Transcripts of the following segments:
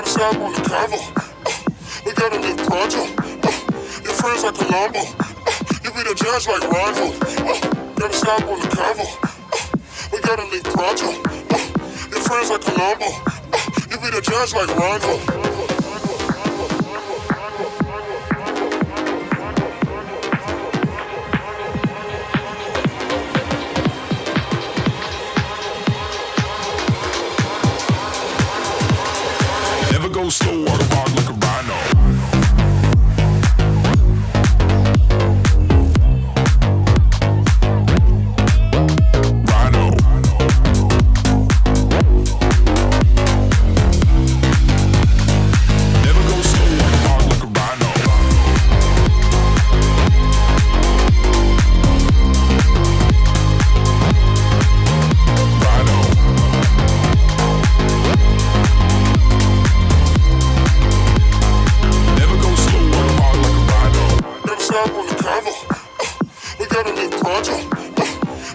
Stop on the convo. We gotta live pronto. Your friends like Colombo. You be the judge like Rondo. Gotta stop on the convo. We gotta live pronto. Your friends like Colombo. You be the judge like Rondo. Never go slow or hard like a rhino. Rhino. Never go slow or hard like a rhino. Rhino. Never go slow or hard like a rhino. Never stop on the convo. We gotta live pronto.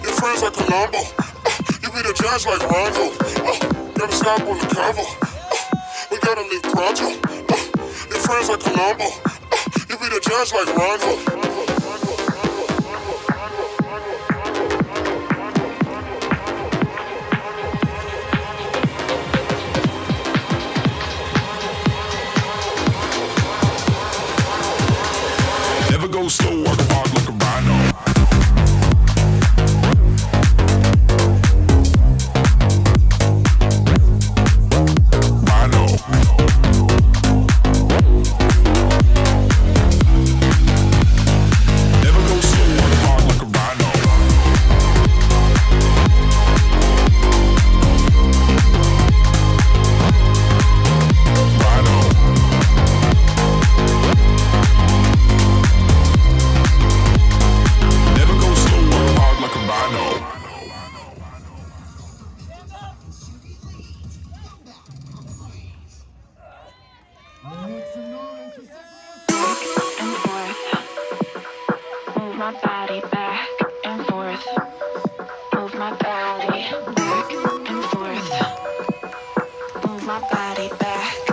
Your friends like Colombo. You be the judge like Rondo. Gotta stop on the convo. We gotta live pronto. Your friends like Colombo. You be the judge like Rondo. Never go slow or hard like a rhino. Rhino. Never go slow or hard like a rhino. Rhino. Never go slow or hard like a rhino. And forth, move my body back and forth, move my body back and forth, move my body back